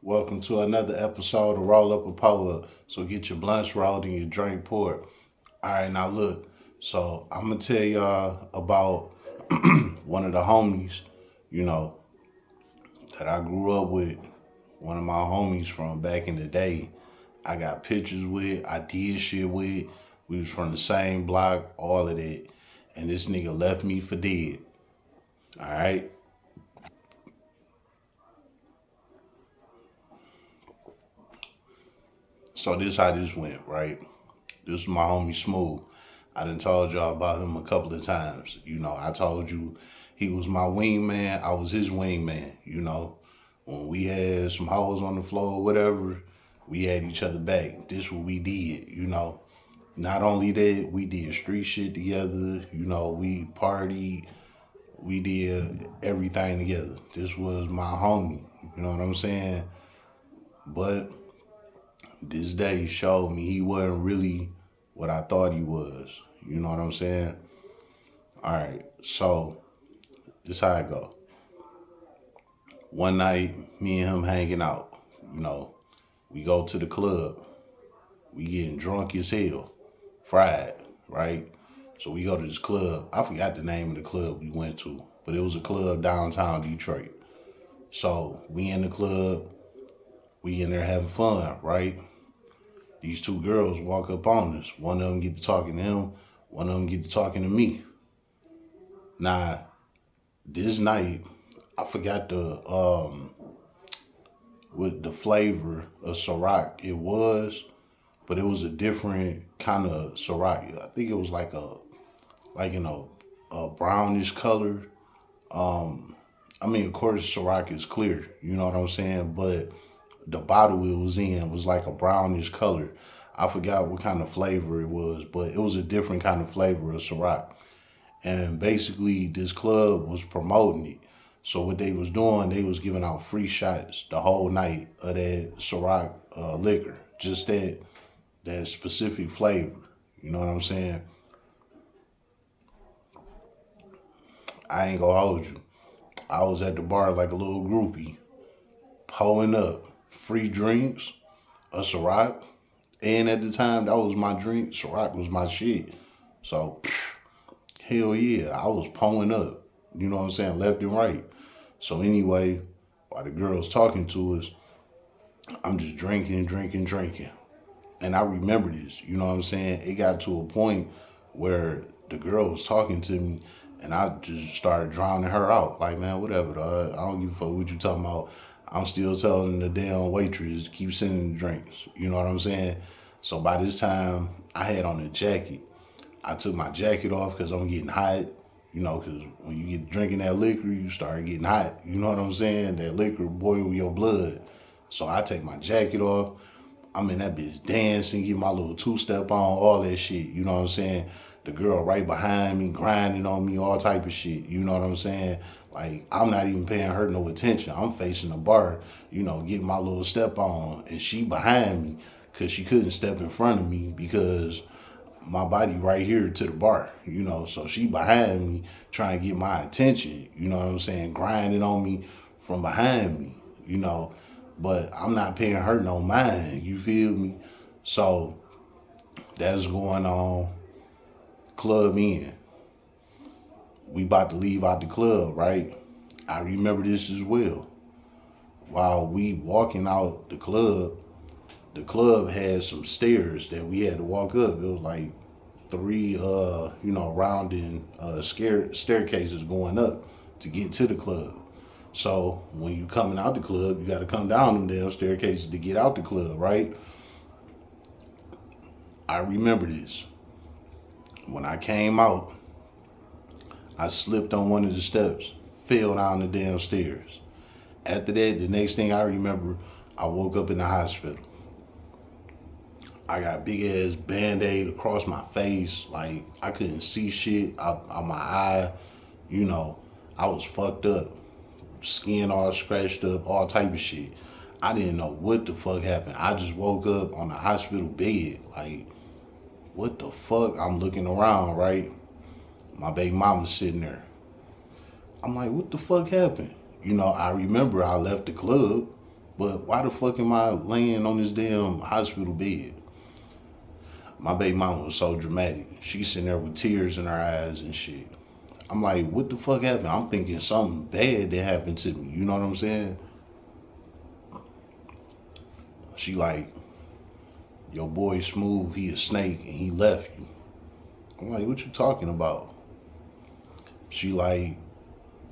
Welcome to another episode of Roll Up a Pull Up. So get your blunts rolled and your drink poured. All right, now look. So I'm gonna tell y'all about one of the homies, you know, that I grew up with. One of my homies from back in the day. I got pictures with. I did shit with. We was from the same block. All of that. And this nigga left me for dead. All right. So this how this went, right? This is my homie Smooth. I done told y'all about him a couple of times. I told you he was my wingman. I was his wingman. When we had some hoes on the floor or whatever, we had each other back. This what we did. Not only that, we did street shit together. We partied. We did everything together. This was my homie. You know what I'm saying? But this day showed me he wasn't really what I thought he was. You know what I'm saying? All right, so this how it go. One night, me and him hanging out. You know, we go to the club. We getting drunk as hell, fried, right? So we go to this club. I forgot the name of the club we went to, but it was a club downtown Detroit. So we in the club. We in there having fun, right? These two girls walk up on us. One of them get to talking to him. One of them get to talking to me. Now, this night, I forgot what the flavor of Ciroc it was, but it was a different kind of Ciroc. I think it was like in a brownish color. I mean, of course, Ciroc is clear. You know what I'm saying? But the bottle it was in was like a brownish color. I forgot what kind of flavor it was, but it was a different kind of flavor of Ciroc. And basically, this club was promoting it. So what they was doing, they was giving out free shots the whole night of that Ciroc liquor, just that specific flavor. You know what I'm saying? I ain't gonna hold you. I was at the bar like a little groupie, pulling up, free drinks, a Ciroc, and at the time that was my drink. Ciroc was my shit. So hell yeah, I was pulling up. You know what I'm saying, left and right. So anyway, while the girls talking to us, I'm just drinking, drinking, drinking. And I remember this, you know what I'm saying? It got to a point where the girl was talking to me and I just started drowning her out. Like, man, whatever, dog. I don't give a fuck what you talking about. I'm still telling the damn waitress, keep sending the drinks. You know what I'm saying? So by this time, I had on a jacket. I took my jacket off because I'm getting hot. Because when you get drinking that liquor, you start getting hot. You know what I'm saying? That liquor boil your blood. So I take my jacket off. I'm in that bitch dancing, get my little two-step on, all that shit. You know what I'm saying? The girl right behind me, grinding on me, all type of shit. You know what I'm saying? Like, I'm not even paying her no attention. I'm facing the bar, getting my little step on. And she behind me because she couldn't step in front of me because my body right here to the bar, so she behind me trying to get my attention, you know what I'm saying, grinding on me from behind me, but I'm not paying her no mind, you feel me? So that's going on. Club in. We about to leave out the club, right? I remember this as well. While we walking out the club had some stairs that we had to walk up. It was like three, rounding staircases going up to get to the club. So when you coming out the club, you got to come down them damn staircases to get out the club, right? I remember this. When I came out, I slipped on one of the steps, fell down the damn stairs. After that, the next thing I remember, I woke up in the hospital. I got big ass band-aid across my face. Like I couldn't see shit out my eye. You know, I was fucked up. Skin all scratched up, all type of shit. I didn't know what the fuck happened. I just woke up on the hospital bed. Like, what the fuck? I'm looking around, right? My baby mama's sitting there. I'm like, what the fuck happened? I remember I left the club. But why the fuck am I laying on this damn hospital bed? My baby mama was so dramatic. She's sitting there with tears in her eyes and shit. I'm like, what the fuck happened? I'm thinking something bad that happened to me. You know what I'm saying? She like, your boy Smooth, he a snake and he left you. I'm like, what you talking about? She like,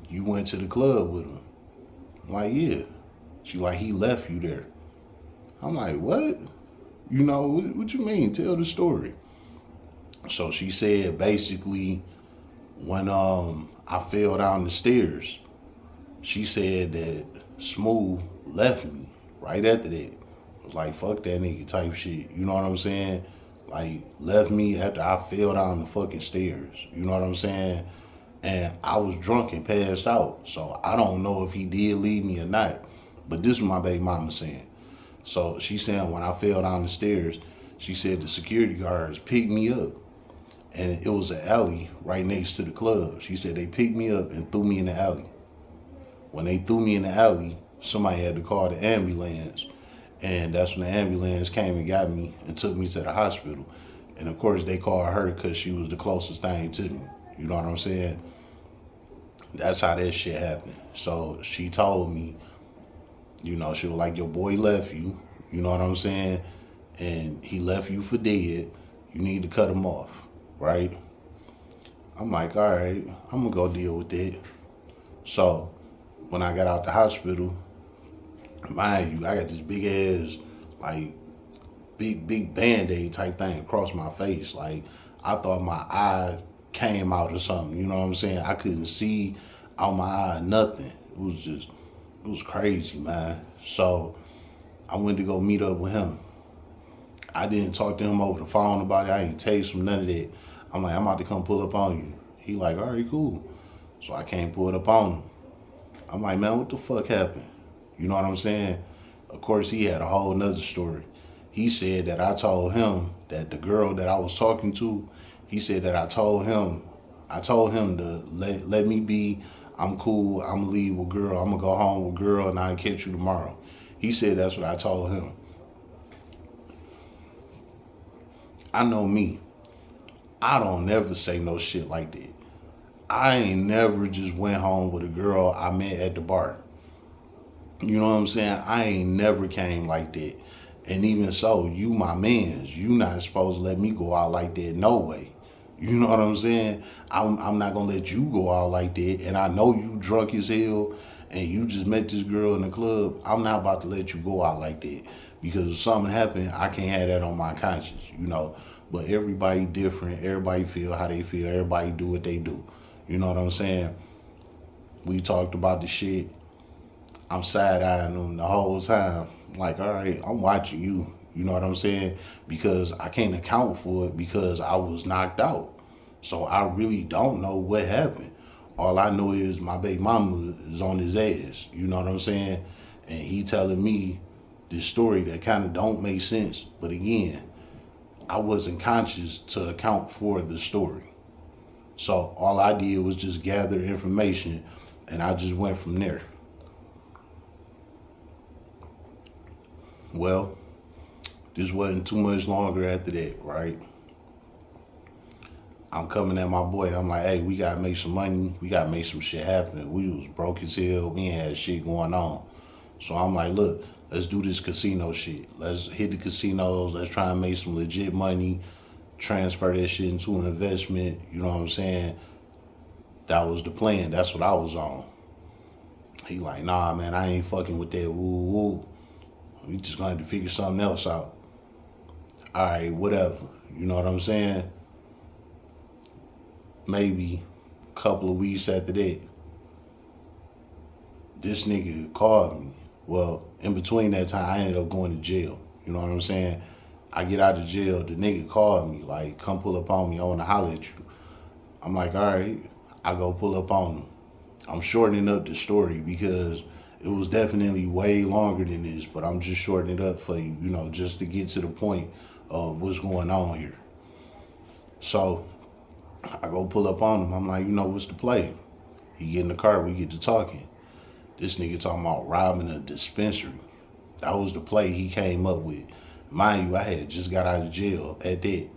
you went to the club with him. I'm like, yeah. She like, he left you there. I'm like, what? You know, what you mean? Tell the story. So she said basically when I fell down the stairs, she said that Smooth left me right after that. I was like, fuck that nigga type shit. You know what I'm saying? Like, left me after I fell down the fucking stairs. You know what I'm saying? And I was drunk and passed out. So I don't know if he did leave me or not. But this is my baby mama saying. So she saying when I fell down the stairs, she said the security guards picked me up. And it was an alley right next to the club. She said they picked me up and threw me in the alley. When they threw me in the alley, somebody had to call the ambulance. And that's when the ambulance came and got me and took me to the hospital. And of course they called her because she was the closest thing to me. You know what I'm saying? That's how that shit happened. So she told me, you know, she was like, your boy left you. You know what I'm saying? And he left you for dead. You need to cut him off, right? I'm like, all right, I'm going to go deal with that. So when I got out the hospital, mind you, I got this big ass, like, big Band-Aid type thing across my face. Like, I thought my eye came out or something. You know what I'm saying? I couldn't see out my eye, nothing. It was crazy, man. So I went to go meet up with him. I didn't talk to him over the phone about it. I didn't text him, none of that. I'm like, I'm about to come pull up on you. He like, all right, cool. So I came pull up on him. I'm like, man, what the fuck happened? You know what I'm saying? Of course, he had a whole nother story. He said that I told him that the girl that I was talking to, he said that I told him to let me be. I'm cool. I'm gonna leave with girl. I'm gonna go home with girl and I'll catch you tomorrow. He said that's what I told him. I know me. I don't never say no shit like that. I ain't never just went home with a girl I met at the bar. You know what I'm saying? I ain't never came like that. And even so, you my mans. You not supposed to let me go out like that, no way. You know what I'm saying? I'm not gonna let you go out like that. And I know you drunk as hell and you just met this girl in the club. I'm not about to let you go out like that. Because if something happened, I can't have that on my conscience, you know. But everybody different. Everybody feel how they feel. Everybody do what they do. You know what I'm saying? We talked about the shit. I'm side-eyeing them the whole time. Like, all right, I'm watching you. You know what I'm saying? Because I can't account for it because I was knocked out. So I really don't know what happened. All I know is my baby mama is on his ass. You know what I'm saying? And he telling me this story that kind of don't make sense. But again, I wasn't conscious to account for the story. So all I did was just gather information and I just went from there. Well, this wasn't too much longer after that, right? I'm coming at my boy. I'm like, hey, we gotta make some money. We gotta make some shit happen. We was broke as hell. We ain't had shit going on. So I'm like, look, let's do this casino shit. Let's hit the casinos. Let's try and make some legit money. Transfer that shit into an investment. You know what I'm saying? That was the plan. That's what I was on. He like, nah, man, I ain't fucking with that. Woo, woo. We just gonna have to figure something else out. All right, whatever. You know what I'm saying? Maybe a couple of weeks after that, this nigga called me. Well, in between that time, I ended up going to jail. You know what I'm saying? I get out of jail, the nigga called me, like, come pull up on me, I wanna holler at you. I'm like, all right, I go pull up on him. I'm shortening up the story because it was definitely way longer than this, but I'm just shortening it up for you, you know, just to get to the point of what's going on here. So I go pull up on him. I'm like, you know, what's the play? He get in the car, we get to talking. This nigga talking about robbing a dispensary. That was the play he came up with. Mind you, I had just got out of jail at that.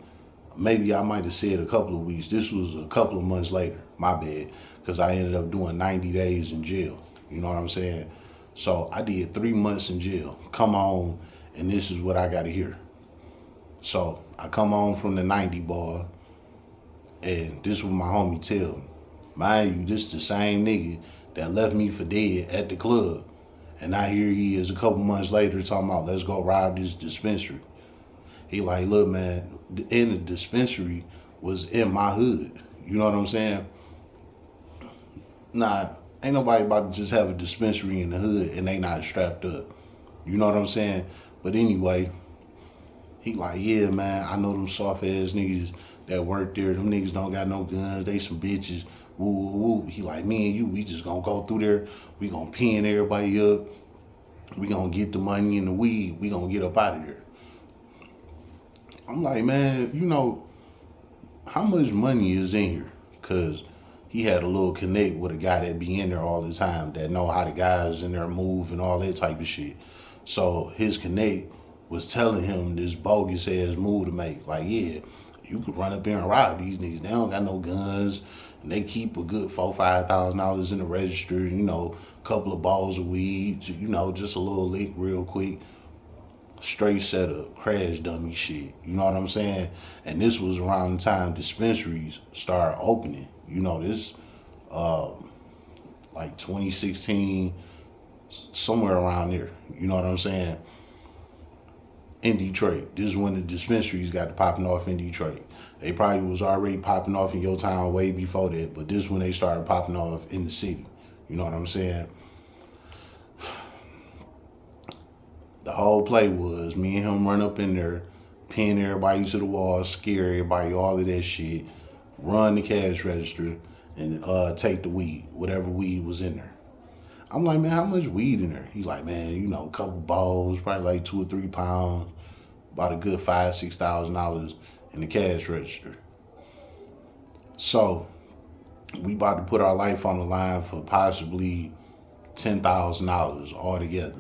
Maybe I might have said a couple of weeks. This was a couple of months later. My bad. Because I ended up doing 90 days in jail. You know what I'm saying? So I did 3 months in jail. Come home, and this is what I got to hear. So I come home from the 90 bar, and this was my homie tell me. Mind you, this the same nigga that left me for dead at the club. And now here he is a couple months later talking about, let's go rob this dispensary. He like, look, man, in the dispensary was in my hood. You know what I'm saying? Nah, ain't nobody about to just have a dispensary in the hood and they not strapped up. You know what I'm saying? But anyway, he like, yeah, man, I know them soft ass niggas that work there. Them niggas don't got no guns. They some bitches. Woo, woo, woo. He like, me and you, we just gonna go through there. We gonna pin everybody up. We gonna get the money and the weed. We gonna get up out of there. I'm like, man, you know, how much money is in here? Because he had a little connect with a guy that be in there all the time that know how the guys in there move and all that type of shit. So his connect was telling him this bogus ass move to make. Like, yeah, you could run up there and rob these niggas. They don't got no guns. And they keep a good $4,000-$5,000 in the register, you know, a couple of balls of weed, you know, just a little lick real quick. Straight setup, crash dummy shit. You know what I'm saying? And this was around the time dispensaries started opening. You know, this like 2016, somewhere around there. You know what I'm saying? In Detroit. This is when the dispensaries got to popping off in Detroit. They probably was already popping off in your town way before that, but this is when they started popping off in the city. You know what I'm saying? The whole play was me and him run up in there, pin everybody to the wall, scare everybody, all of that shit, run the cash register, and take the weed, whatever weed was in there. I'm like, man, how much weed in there? He's like, man, you know, a couple balls, probably like 2 or 3 pounds, about a good $5,000-$6,000 in the cash register. So we about to put our life on the line for possibly $10,000 altogether.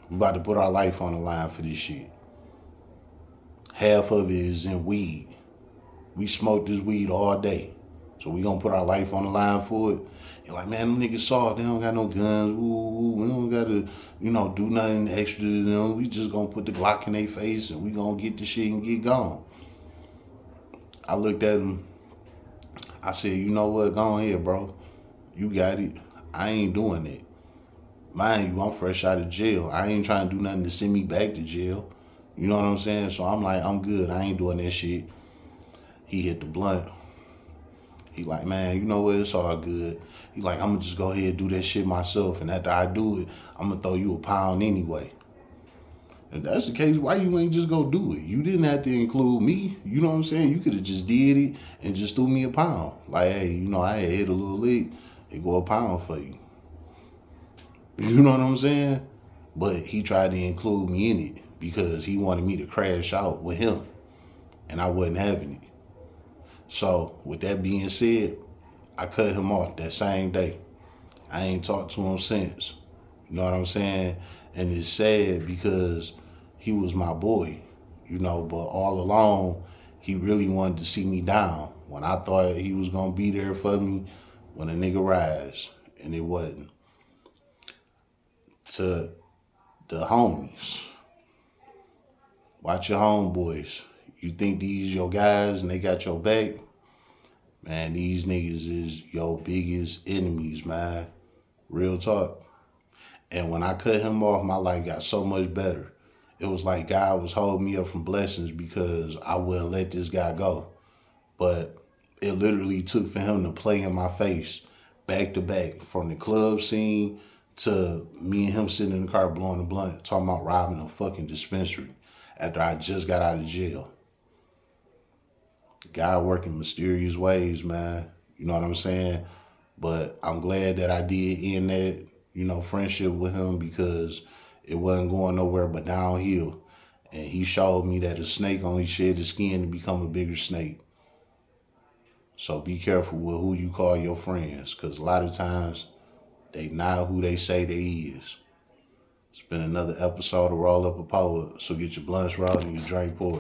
We about to put our life on the line for this shit. Half of it is in weed. We smoke this weed all day. So we gonna put our life on the line for it. You're like, man, them niggas soft. They don't got no guns. Ooh, we don't gotta, you know, do nothing extra to them. We just gonna put the Glock in their face and we gonna get the shit and get gone. I looked at him. I said, you know what? Go ahead, bro. You got it. I ain't doing it. Mind you, I'm fresh out of jail. I ain't trying to do nothing to send me back to jail. You know what I'm saying? So I'm like, I'm good. I ain't doing that shit. He hit the blunt. He like, man, you know what? It's all good. He like, I'm going to just go ahead and do that shit myself. And after I do it, I'm going to throw you a pound anyway. If that's the case, why you ain't just go do it? You didn't have to include me. You know what I'm saying? You could have just did it and just threw me a pound. Like, hey, you know, I had hit a little lick. It go a pound for you. You know what I'm saying? But he tried to include me in it because he wanted me to crash out with him. And I wasn't having it. So, with that being said, I cut him off that same day. I ain't talked to him since. You know what I'm saying? And it's sad because he was my boy, you know, but all along, he really wanted to see me down when I thought he was going to be there for me when a nigga rise, and it wasn't. To the homies, watch your homeboys. You think these your guys and they got your back? Man, these niggas is your biggest enemies, man. Real talk. And when I cut him off, my life got so much better. It was like God was holding me up from blessings because I wouldn't let this guy go. But it literally took for him to play in my face back to back, from the club scene to me and him sitting in the car blowing the blunt, talking about robbing a fucking dispensary after I just got out of jail. God working mysterious ways, man. You know what I'm saying? But I'm glad that I did end that, you know, friendship with him because it wasn't going nowhere but downhill. And he showed me that a snake only shed his skin to become a bigger snake. So be careful with who you call your friends, because a lot of times they not who they say they is. It's been another episode of Roll Up a Poet. So get your blunts rolled and your drink poured.